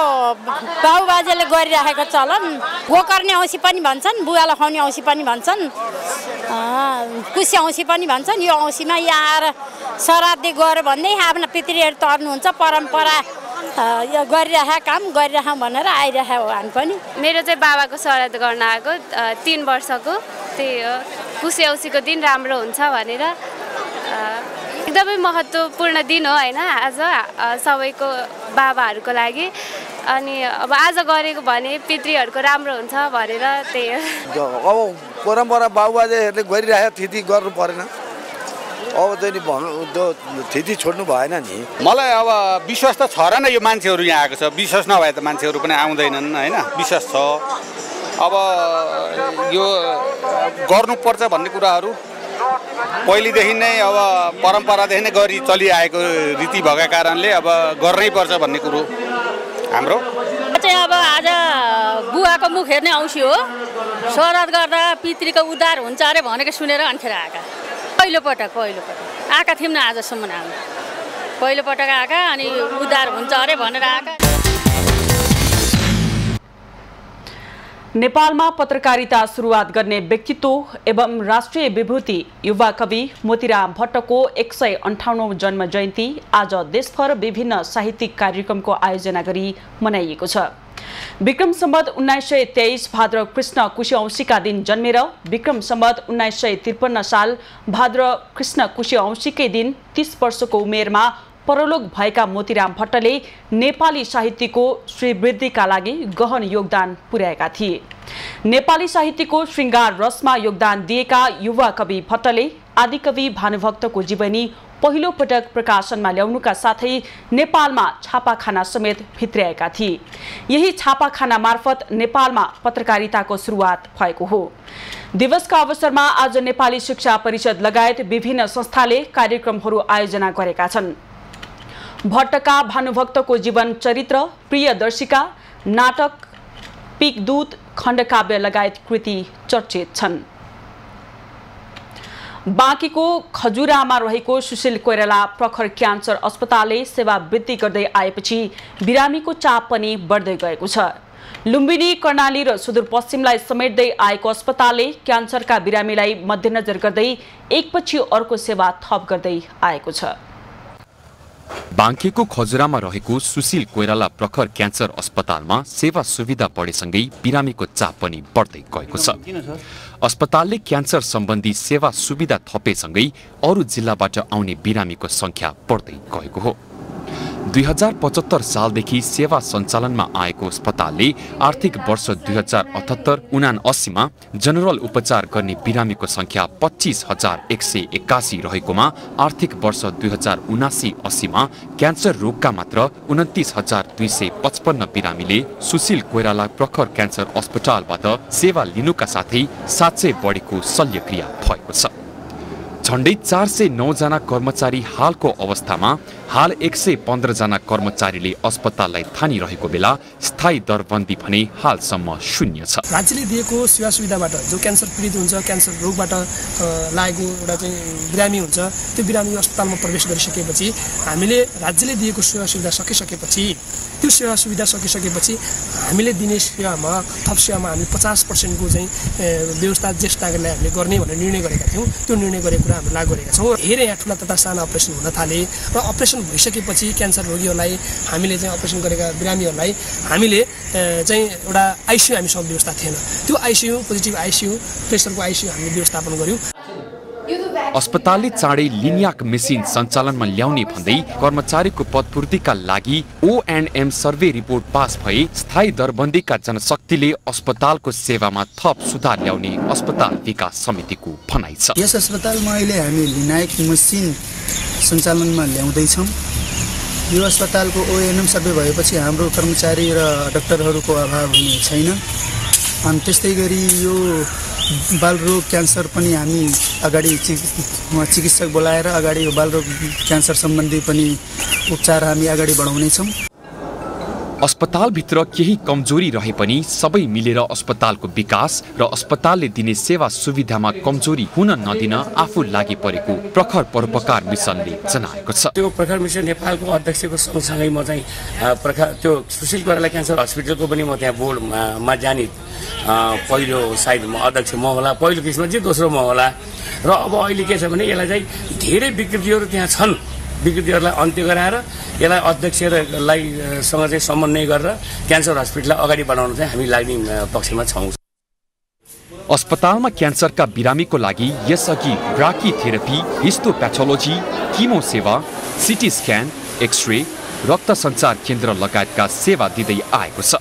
बाबुबाजेले गरिराखेको चलन गोकर्णे औँसी पनि भन्छन्, बुवालाई खुवाउने औँसी पनि भन्छन्, कुशे औँसी पनि भन्छन्। यो औँसीमा यहाँ आएर श्राद्ध गऱ्यो भने आफ्ना पितृहरू तर्नुहुन्छ, परम्परा यो गरिरहेको काम गरिरहेँ भनेर आइरहेको हो। हामी पनि मेरो चाहिँ बाबाको श्राद्ध गर्न आएको 3 वर्षको, त्यही हो कुशे औँसीको दिन राम्रो हुन्छ भनेर। एकदमै महत्त्वपूर्ण दिन हो हैन आज सबैको बाबाहरूको लागि। अनि अब आज गरेको भने पितृहरूको राम्रो हुन्छ भनेर, त्यही हो। अब परम्परा बाबुबाजेहरूले गरिरहेको थिति गर्नु परेन, अब चाहिँ त्यो थिति छोड्नु भएन नि। मलाई अब विश्वास त छ र न, यो मान्छेहरू यहाँ आएको छ, विश्वास नभए त मान्छेहरू पनि आउँदैनन् हैन, विश्वास छ। अब यो गर्नुपर्छ भन्ने कुराहरू पहिलेदेखि नै अब परम्परादेखि नै गरी चलिआएको रीति भएका कारणले अब गर्नै पर्छ भन्ने कुरो हाम्रो चाहिँ। अब आज बुवाको मुख हेर्ने औँसी हो, श्राद्ध गर्दा पितृको उद्धार हुन्छ अरे भनेको सुनेर अन्खेर आएका। पहिलोपटक आएका थियौँ न, आजसम्म हामी पहिलोपटक आएका, अनि उद्धार हुन्छ अरे भनेर आएका। नेपालमा पत्रकारिता सुरुवात गर्ने व्यक्तित्व एवं राष्ट्रिय विभूति युवा कवि मोतीराम भट्टको 158औं जन्म जयन्ती आज देशभर विभिन्न साहित्यिक कार्यक्रमको आयोजना गरी मनाइएको छ। विक्रम सम्वत 1923 भाद्र कृष्ण कुशे औँसीका दिन जन्मेर विक्रम सम्वत 1953 साल भाद्र कृष्ण कुशे औँसीकै दिन 30 वर्षको उमेरमा परलोक भएका मोतीराम भट्टले नेपाली साहित्यको श्रीवृद्धिका लागि गहन योगदान पुर्याएका थिए। नेपाली साहित्यको श्रृंगार रसमा योगदान दिएका युवा कवि भट्टले आदिकवि भानुभक्तको जीवनी पहिलो पटक प्रकाशनमा ल्याउनुका साथै नेपालमा छापाखाना समेत भित्र्याएका थिए। यही छापाखाना मार्फत नेपालमा पत्रकारिताको सुरुवात भएको हो। दिवसका अवसरमा आज नेपाली शिक्षा परिषद लगायत विभिन्न संस्थाले कार्यक्रमहरू आयोजना गरेका छन्। भट्टका भानुभक्तको जीवन चरित्र, प्रियदर्शिका, नाटक, पिकदूत, खण्डकाव्य लगायत कृति चर्चित छन्। बाँकीको खजुरामा रहेको सुशील कोइराला प्रखर क्यान्सर अस्पतालले सेवा वृद्धि गर्दै आएपछि बिरामीको चाप पनि बढ्दै गएको छ। लुम्बिनी, कर्णाली र सुदूरपश्चिमलाई समेट्दै आएको अस्पतालले क्यान्सरका बिरामीलाई मध्यनजर गर्दै एकपछि अर्को सेवा थप गर्दै आएको छ। बाँकेको खजुरामा रहेको सुशील कोइराला प्रखर क्यान्सर अस्पतालमा सेवा सुविधा बढेसँगै बिरामीको चाप पनि बढ्दै गएको छ। अस्पतालले क्यान्सर सम्बन्धी सेवा सुविधा थपेसँगै अरू जिल्लाबाट आउने बिरामीको संख्या बढ्दै गएको हो। 2075 सालदेखि सेवा सञ्चालनमा आएको अस्पतालले आर्थिक वर्ष 2078-79 मा जनरल उपचार गर्ने बिरामीको संख्या 25,181 रहेकोमा आर्थिक वर्ष 2079-80 मा क्यान्सर रोगका मात्र 29,255 बिरामीले सुशील कोइराला प्रखर क्यान्सर अस्पतालबाट सेवा लिनुका साथै 700 बढेको शल्यक्रिया भएको छ। झण्डै 409 जना कर्मचारी हालको अवस्थामा हाल 115 जना कर्मचारीले अस्पताललाई थानिरहेको बेला स्थायी दरबन्दी भने हालसम्म शून्य छ। राज्यले दिएको सेवा सुविधाबाट जो क्यान्सर पीडित हुन्छ, क्यान्सर रोगबाट लागेको एउटा चाहिँ बिरामी हुन्छ, त्यो बिरामी अस्पतालमा प्रवेश गरिसकेपछि हामीले राज्यले दिएको सेवा सुविधा सकिसकेपछि त्यो सेवा सुविधा सकिसकेपछि हामीले दिने सेवामा थप सेवामा हामी 50% को चाहिँ व्यवस्था ज्येष्ठ नागरिकलाई हामीले गर्ने भनेर निर्णय गरेका थियौँ। त्यो निर्णय गरेको कुरा हामीले लागू गरेका छौँ। धेरै यहाँ ठुला तथा साना अपरेसन हुन थाले र अपरेसन भइसकेपछि क्यान्सर रोगीहरूलाई हामीले चाहिँ अपरेसन गरेका बिरामीहरूलाई हामीले चाहिँ एउटा आइसियु हामीसँग व्यवस्था थिएन। त्यो आइसियु, पोजिटिभ आइसियु, प्रेसरको आइसियु हामीले व्यवस्थापन गर्यौँ। अस्पतालले चाँडै लिनियाक मेसिन सञ्चालनमा ल्याउने भन्दै कर्मचारीको पदपूर्तिका लागि O&M सर्वे रिपोर्ट पास भए स्थायी दरबन्दीका जनशक्तिले अस्पतालको सेवामा थप सुधार ल्याउने अस्पताल विकास समितिको भनाइ छ। यस अस्पतालमा अहिले हामी लिनियाक मेसिन सञ्चालनमा ल्याउँदैछौँ। यो अस्पतालको O&M सर्वे भएपछि हाम्रो कर्मचारी र डाक्टरहरूको अभाव हुने छैन। अनि त्यस्तै गरी यो बालरोग क्यान्सर पनि हामी अगाडि चिकित्सक बोलाएर अगाडि यो बालरोग क्यान्सर सम्बन्धी पनि उपचार हामी अगाडि बढाउनेछौँ। अस्पतालभित्र केही कमजोरी रहे पनि सबै मिलेर अस्पतालको विकास र अस्पतालले दिने सेवा सुविधामा कमजोरी हुन नदिन आफू लागि परेको प्रखर परोपकार मिसनले जनाएको छ। त्यो प्रखर मिसन नेपालको अध्यक्षको सँगसँगै म चाहिँ त्यो सुशील कोइराला क्यान्सर हस्पिटलको पनि म त्यहाँ बोर्डमा जाने पहिलो सायद अध्यक्ष म होला, पहिलो किसिममा चाहिँ दोस्रो म होला। र अब अहिले के छ भने यसलाई चाहिँ धेरै विकृतिहरू त्यहाँ छन्। विकृतिहरूलाई अन्त्य गराएर यसलाई अध्यक्षलाई सँग चाहिँ समन्वय गरेर क्यान्सर हस्पिटललाई अगाडि बढाउन चाहिँ हामी लाग्ने पक्षमा छौँ। अस्पतालमा क्यान्सरका बिरामीको लागि यसअघि ब्राकीथेरापी, हिस्टोप्याथोलोजी, किमो सेवा, सिटी स्क्यान, एक्सरे, रक्त सञ्चार केन्द्र लगायतका सेवा दिँदै आएको छ।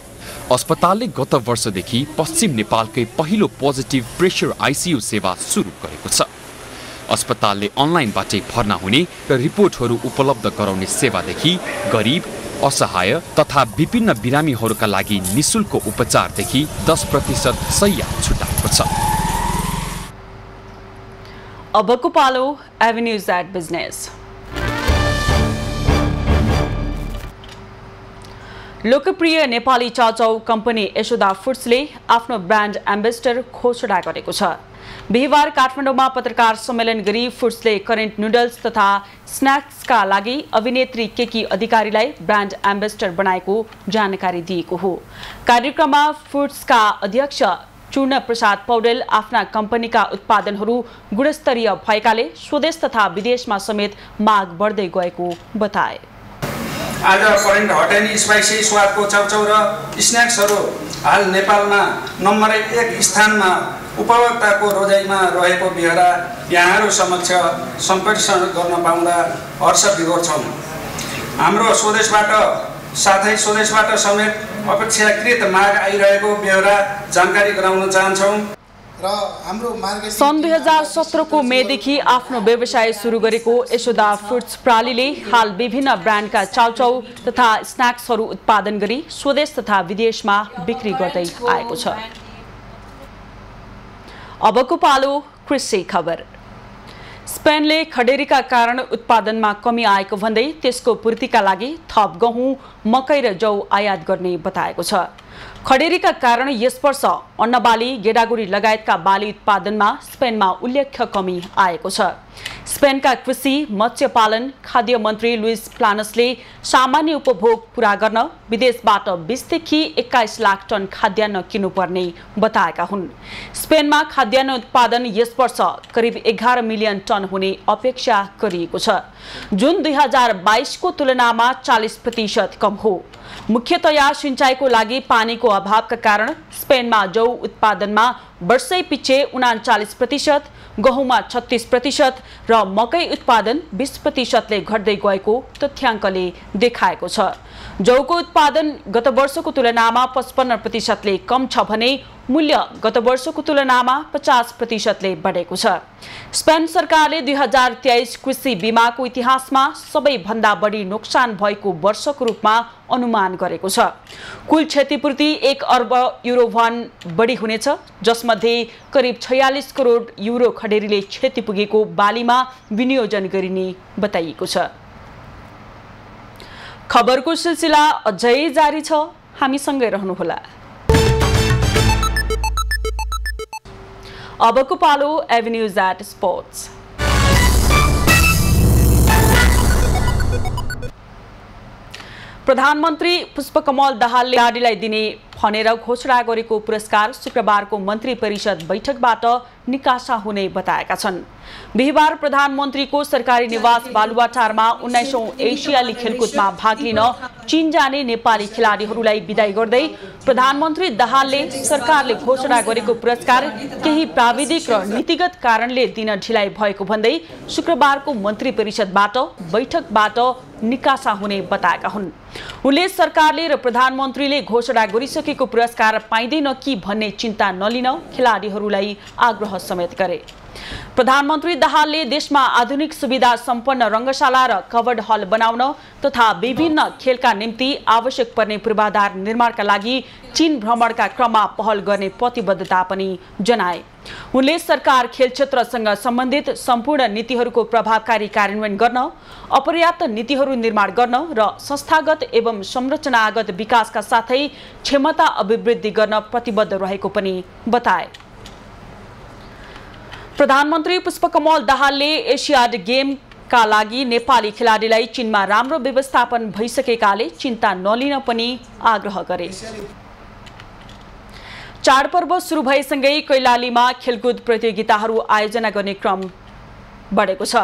अस्पतालले गत वर्षदेखि पश्चिम नेपालकै पहिलो पोजिटिभ प्रेसर आइसियु सेवा सुरु गरेको छ। अस्पतालले अनलाइनबाटै भर्ना हुने र रिपोर्टहरू उपलब्ध गराउने सेवादेखि गरिब, असहाय तथा विभिन्न बिरामीहरूका लागि निशुल्क उपचारदेखि 10% शय्या छुटाएको छ। अबको पालो एभेन्यूज एट बिजनेस। लोकप्रिय नेपाली चाउचाउ कम्पनी यशोदा फुड्सले आफ्नो ब्रान्ड एम्बेसडर घोषणा गरेको छ। बिहिबार काठमाडौँमा पत्रकार सम्मेलन गरी फुड्सले करेन्ट नुडल्स तथा स्न्याक्सका लागि अभिनेत्री केकी अधिकारीलाई ब्रान्ड एम्बेसडर बनाएको जानकारी दिएको हो। कार्यक्रममा फुड्सका अध्यक्ष चूर्ण प्रसाद पौडेल आफ्ना कम्पनीका उत्पादनहरू गुणस्तरीय भएकाले स्वदेश तथा विदेशमा समेत माग बढ्दै गएको बताए। आज करेन्ट हट एन्ड स्पाइसी स्वादको चाउचाउ र स्न्याक्सहरू हाल नेपालमा नम्बर 1 स्थानमा उपभोक्ताको रोजाइमा रहेको बेहोरा यहाँहरू समक्ष सम्प्रेषण गर्न पाउँदा हर्ष विभोर छौँ। हाम्रो स्वदेशबाट साथै स्वदेशबाट समेत अपेक्षाकृत माग आइरहेको बेहोरा जानकारी गराउन चाहन्छौँ। सन् 2017 को मेदेखि आफ्नो व्यवसाय सुरु गरेको यशोदा फुड्स प्रालीले हाल विभिन्न ब्रान्डका चाउचाउ तथा स्न्याक्सहरू उत्पादन गरी स्वदेश तथा विदेशमा बिक्री गर्दै आएको छ। अबको पालो कृषि खबर। स्पेनले खडेरीका कारण उत्पादनमा कमी आएको भन्दै त्यसको पूर्तिका लागि थप गहुँ, मकै र जौ आयात गर्ने बताएको छ। खडेरीका कारण यस वर्ष अन्नबाली, गेडागुडी लगायतका बाली उत्पादनमा स्पेनमा उल्लेख्य कमी आएको छ। स्पेनका कृषि, मत्स्य पालन, खाद्य मन्त्री लुइस प्लानसले सामान्य उपभोग पूरा गर्न विदेशबाट 20 देखि 21 लाख टन खाद्यान्न किन्नुपर्ने बताएका हुन्। स्पेनमा खाद्यान्न उत्पादन यस वर्ष करिब 11 मिलियन टन हुने अपेक्षा गरिएको छ, जुन 2022 को तुलनामा 40% कम हो। मुख्यतया सिंचाइको लागि पानीको अभावका कारण स्पेनमा जौ उत्पादनमा वर्षै पछि 39%, गहुँमा 36% र मकै उत्पादन 20%ले घट्दै गएको तथ्याङ्कले देखाएको छ। जौको उत्पादन गत वर्षको तुलनामा 55%ले कम छ भने मूल्य गत वर्षको तुलनामा 50%ले बढेको छ। स्पेन सरकारले 2023 कृषि बीमाको इतिहासमा सबैभन्दा बढी नोक्सान भएको वर्षको रूपमा अनुमान गरेको छ। कुल क्षतिपूर्ति 1 अर्ब युरो बढी हुनेछ, जसमध्ये करिब 46 करोड युरो खडेरीले क्षति पुगेको बालीमा विनियोजन गरिने बताइएको छ। खबरको सिलसिला अझै जारी छ, हामीसँगै रहनुहोला। अबको पालो एभेन्यूज एट स्पोर्ट्स। प्रधानमन्त्री पुष्पकमल दाहालले खेलाडीलाई दिने भनेर घोषणा गरेको पुरस्कार शुक्रबारको मन्त्री परिषद बैठकबाट निकासा हुने बताएका छन्। बिहिबार प्रधानमन्त्रीको सरकारी निवास बालुवाटारमा 19औं एसियाली खेलकुदमा भाग लिन चीन जाने नेपाली खेलाडीहरूलाई बिदाई गर्दै प्रधानमन्त्री दाहालले सरकारले घोषणा गरेको पुरस्कार केही प्राविधिक र नीतिगत कारणले दिन ढिलाइ भएको भन्दै शुक्रबारको मन्त्री परिषदबाट बैठकबाट निकासा हुने बताएका हुन्। उनले सरकारले र प्रधानमन्त्रीले घोषणा गरिसकेको पुरस्कार पाइँदैन कि भन्ने चिन्ता नलिन खेलाडीहरूलाई आग्रह समेत गरे। प्रधानमन्त्री दाहालले देशमा आधुनिक सुविधा सम्पन्न रंगशाला र कवर्ड हल बनाउन तथा विभिन्न खेलका निम्ति आवश्यक पर्ने पूर्वाधार निर्माणका लागि चीन भ्रमणका क्रममा पहल गर्ने प्रतिबद्धता पनि जनाए। उनले सरकार खेल क्षेत्रसँग सम्बन्धित सम्पूर्ण नीतिहरूको प्रभावकारी कार्यान्वयन गर्न, अपर्याप्त नीतिहरू निर्माण गर्न र संस्थागत एवं संरचनागत विकासका साथै क्षमता अभिवृद्धि गर्न प्रतिबद्ध रहेको पनि बताए। प्रधानमन्त्री पुष्पकमल दाहालले एसियाड गेमका लागि नेपाली खेलाडीलाई चीनमा राम्रो व्यवस्थापन भइसकेकाले चिन्ता नलिन पनि आग्रह गरे। चाडपर्व सुरु भएसँगै कैलालीमा खेलकुद प्रतियोगिताहरू आयोजना गर्ने क्रम बढेको छ।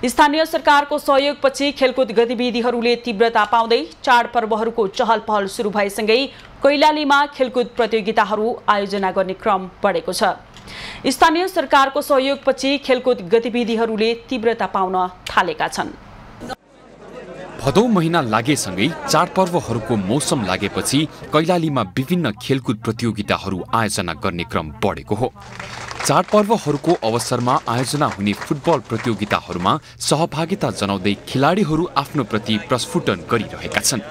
स्थानीय सरकारको सहयोगपछि खेलकुद गतिविधिहरूले तीव्रता पाउँदै चाडपर्वहरूको चहल पहल सुरु भएसँगै कैलालीमा खेलकुद प्रतियोगिताहरू आयोजना गर्ने क्रम बढेको छ। स्थानीय सरकारको सहयोगपछि खेलकुद गतिविधिहरूले तीव्रता पाउन थालेका छन्। भदौ महिना लागेसँगै चाडपर्वहरूको मौसम लागेपछि कैलालीमा विभिन्न खेलकुद प्रतियोगिताहरू आयोजना गर्ने क्रम बढेको हो। चाडपर्वहरूको अवसरमा आयोजना हुने फुटबल प्रतियोगिताहरूमा सहभागिता जनाउँदै खेलाडीहरू आफ्नो प्रति प्रस्फुटन गरिरहेका छन्,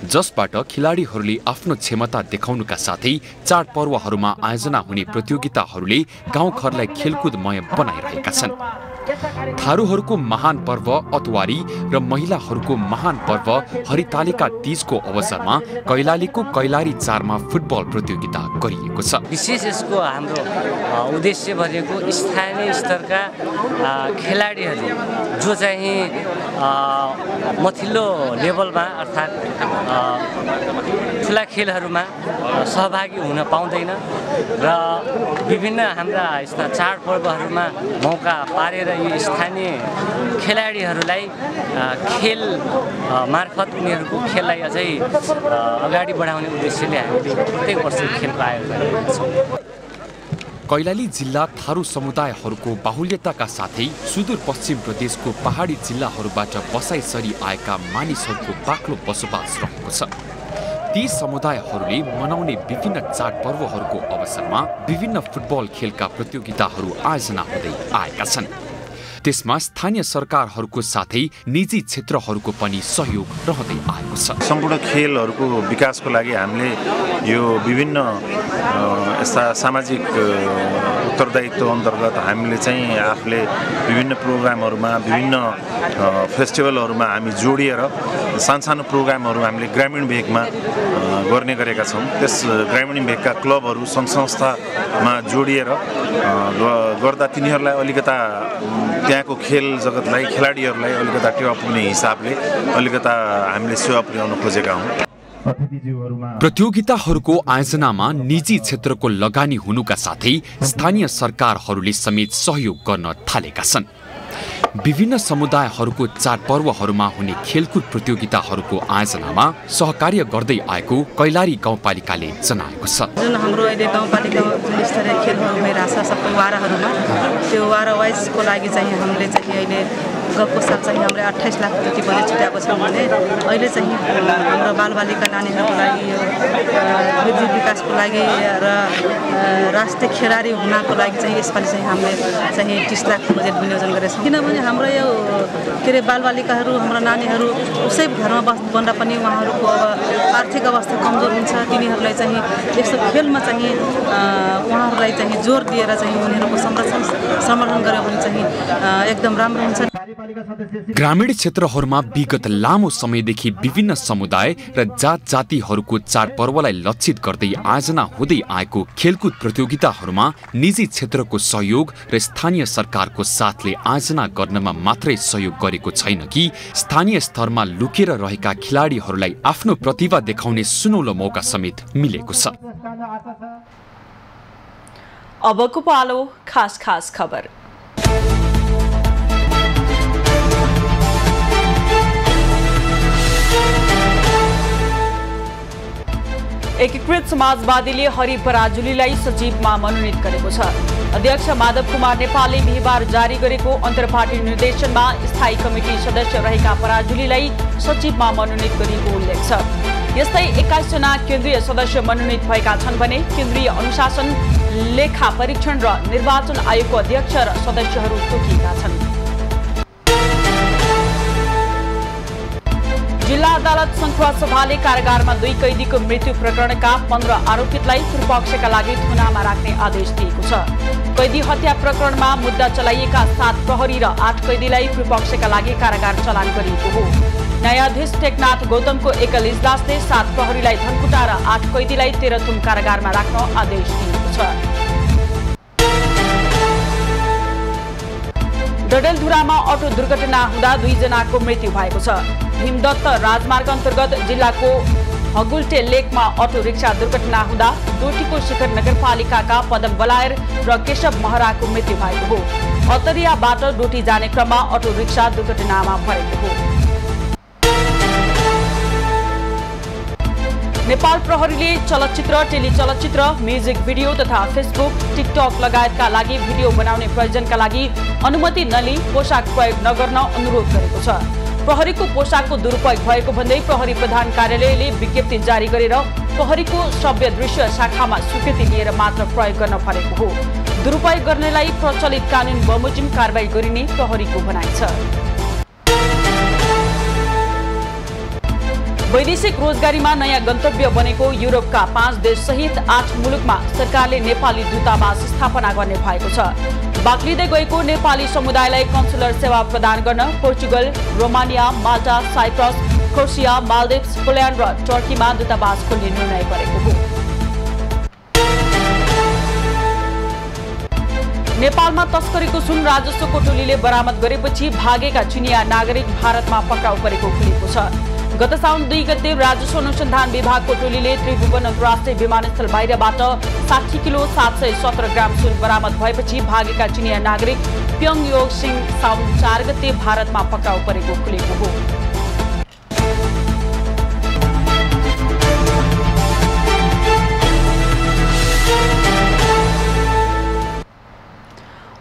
जसबाट खेलाडीहरूले आफ्नो क्षमता देखाउनुका साथै चाडपर्वहरूमा आयोजना हुने प्रतियोगिताहरूले गाउँघरलाई खेलकुदमय बनाइरहेका छन्। थारूहरूको महान पर्व अतवारी र महिलाहरूको महान पर्व हरितालिका तीजको अवसरमा कैलालीको कैलाली 4 मा फुटबल प्रतियोगिता गरिएको छ। विशेष यसको हाम्रो उद्देश्य भनेको स्थानीय स्तरका खेलाडीहरू जो चाहिँ मथिल्लो लेभलमा अर्थात् ठुला खेलहरूमा सहभागी हुन पाउँदैन र विभिन्न हाम्रा यस्ता चाडपर्वहरूमा मौका पारेर यो स्थानीय खेलाडीहरूलाई खेल मार्फत उनीहरूको खेललाई अझै अगाडि बढाउने उद्देश्यले हामीले प्रत्येक वर्ष खेलको आयोजना गर्छौँ। कैलाली जिल्ला थारू समुदायहरूको बाहुल्यताका साथै सुदूरपश्चिम प्रदेशको पहाडी जिल्लाहरूबाट बसाइ सरी आएका मानिसहरूको बाक्लो बसोबास रहेको छ। ती समुदायहरूले मनाउने विभिन्न चाडपर्वहरूको अवसरमा विभिन्न फुटबल खेलका प्रतियोगिताहरू आयोजना हुँदै आएका छन्। त्यसमा स्थानीय सरकारहरूको साथै निजी क्षेत्रहरूको पनि सहयोग रहँदै आएको छ। सम्पूर्ण खेलहरूको विकासको लागि हामीले यो विभिन्न यस्ता सामाजिक उत्तरदायित्व अन्तर्गत हामीले चाहिँ आफूले विभिन्न प्रोग्रामहरूमा विभिन्न फेस्टिभलहरूमा हामी जोडिएर सानसानो प्रोग्रामहरू हामीले ग्रामीण भेगमा गर्ने गरेका छौँ। त्यस ग्रामीण भेगका क्लबहरू सङ्घ संस्थामा जोडिएर गर्दा तिनीहरूलाई अलिकता त्यहाँको खेल जगतलाई खेलाडीहरूलाई अलिकता टेवा पुग्ने हिसाबले अलिकता हामीले सेवा पुर्याउन खोजेका हौँ। प्रतियोगिताहरूको आयोजनामा निजी क्षेत्रको लगानी हुनुका साथै स्थानीय सरकारहरूले समेत सहयोग गर्न थालेका छन्। विभिन्न समुदायहरूको चाडपर्वहरूमा हुने खेलकुद प्रतियोगिताहरूको आयोजनामा सहकार्य गर्दै आएको कैलाली गाउँपालिकाले जनाएको छ। जुन हाम्रो अहिले गाउँपालिकामा जुन स्तरीय खेलहरू भइरहेछ सबै वाराहरूमा त्यो वारा वाइजको लागि चाहिँ हामीले चाहिँ अहिले गएको साल चाहिँ हामीले 28 लाख जति बजेट छुट्याएको छौँ भने अहिले चाहिँ हाम्रो बालबालिका नानीहरूको लागि वृद्धि विकासको लागि र राष्ट्रिय खेलाडी हुनको लागि चाहिँ यसपालि चाहिँ हामीले चाहिँ 30 लाख बजेट विनियोजन गरेका छौँ। किनभने हाम्रो यो के अरे बालबालिकाहरू हाम्रा नानीहरू उसै घरमा बस्दा पनि उहाँहरूको अब आर्थिक अवस्था कमजोर हुन्छ। तिनीहरूलाई चाहिँ यस्तो खेलमा चाहिँ उहाँहरूलाई चाहिँ जोड दिएर चाहिँ उनीहरूको संरक्षण समर्थन गर्यो भने चाहिँ एकदम राम्रो हुन्छ। ग्रामीण क्षेत्रहरूमा विगत लामो समयदेखि विभिन्न समुदाय र जात जातिहरूको चाडपर्वलाई लक्षित गर्दै आयोजना हुँदै आएको खेलकुद प्रतियोगिताहरूमा निजी क्षेत्रको सहयोग र स्थानीय सरकारको साथले आयोजना गर्नमा मात्रै सहयोग गरेको छैन कि स्थानीय स्तरमा लुकेर रहेका खेलाडीहरूलाई आफ्नो प्रतिभा देखाउने सुनौलो मौका समेत मिलेको छ। अबको पालो खास खबर। एकीकृत समाजवादीले हरि पराजुलीलाई सचिवमा मनोनित गरेको छ। अध्यक्ष माधव कुमार नेपालले बिहिबार जारी गरेको अन्तर्पार्टी निर्देशनमा स्थायी कमिटी सदस्य रहेका पराजुलीलाई सचिवमा मनोनित गरिएको उल्लेख छ। यस्तै 21 जना केन्द्रीय सदस्य मनोनित भएका छन् भने केन्द्रीय अनुशासन, लेखा परीक्षण र निर्वाचन आयोगको अध्यक्ष र सदस्यहरू तोकिएका छन्। जिल्ला अदालत सङ्खुवा सभाले कारागारमा 2 कैदीको मृत्यु प्रकरणका 15 आरोपितलाई पूर्वपक्षका लागि थुनामा राख्ने आदेश दिएको छ। कैदी हत्या प्रकरणमा मुद्दा चलाइएका 7 प्रहरी र 8 कैदीलाई पूर्वपक्षका लागि कारागार चलान गरिएको हो। न्यायाधीश टेकनाथ गौतमको एकल इजलासले 7 प्रहरीलाई धनकुटा र 8 कैदीलाई तेह्रथुम कारागारमा राख्न आदेश दिएको छ। डडेलधुरामा अटो दुर्घटना हुँदा 2 जनाको मृत्यु भएको छ। भीमदत्त राजमार्ग अन्तर्गत जिल्लाको हगुल्टे लेकमा अटो रिक्सा दुर्घटना हुँदा डोटीको शिखर नगरपालिकाका पदम बलायर र केशव महराको मृत्यु भएको हो। अतरियाबाट डोटी जाने क्रममा अटो रिक्सा दुर्घटनामा परेको हो। नेपाल प्रहरीले चलचित्र, टेलिचलचित्र, म्युजिक भिडियो तथा फेसबुक, टिकटक लगायतका लागि भिडियो बनाउने प्रयोजनका लागि अनुमति नलिई पोशाक प्रयोग नगर्न अनुरोध गरेको छ। प्रहरीको पोशाकको दुरुपयोग भएको भन्दै प्रहरी प्रधान कार्यालयले विज्ञप्ति जारी गरेर प्रहरीको श्रव्य दृश्य शाखामा स्वीकृति लिएर मात्र प्रयोग गर्न परेको हो। दुरुपयोग गर्नेलाई प्रचलित कानुन बमोजिम कारबाही गरिने प्रहरीको भनाइ छ। वैदेशिक रोजगारीमा नयाँ गन्तव्य बनेको युरोपका 5 देश सहित 8 मुलुकमा सरकारले नेपाली दूतावास स्थापना गर्ने भएको छ। बाक्लिँदै गएको नेपाली समुदायलाई कन्सुलर सेवा प्रदान गर्न पोर्चुगल, रोमानिया, माल्टा, साइप्रस, क्रोएसिया, मालदिभ्स, पोल्यान्ड र टर्कीमा दूतावास खोल्ने निर्णय गरेको हो। नेपालमा तस्करीको सुन राजस्वको टोलीले बरामद गरेपछि भागेका चिनिया नागरिक भारतमा पक्राउ परेको खुलेको छ। गत साउन 2 गते राजस्व अनुसन्धान विभागको टोलीले त्रिभुवन अन्तर्राष्ट्रिय विमानस्थल बाहिरबाट 60 किलो 717 ग्राम सुन बरामद भएपछि भागेका चिनिया नागरिक प्योङ यो सिंह साउन 4 गते भारतमा पक्राउ परेको खुलेको हो।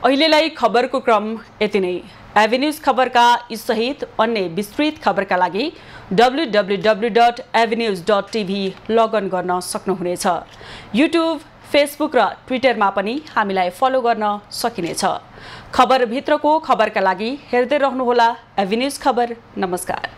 अहिलेलाई खबरको क्रम यति नै। एभेन्यूज खबरका यी सहित अन्य विस्तृत खबरका लागि www.avenews.tv लगइन गर्न सक्नुहुनेछ। युट्युब, फेसबुक र ट्विटरमा पनि हामीलाई फलो गर्न सकिनेछ। खबरभित्रको खबरका लागि हेर्दै रहनुहोला एभेन्यूज खबर। नमस्कार।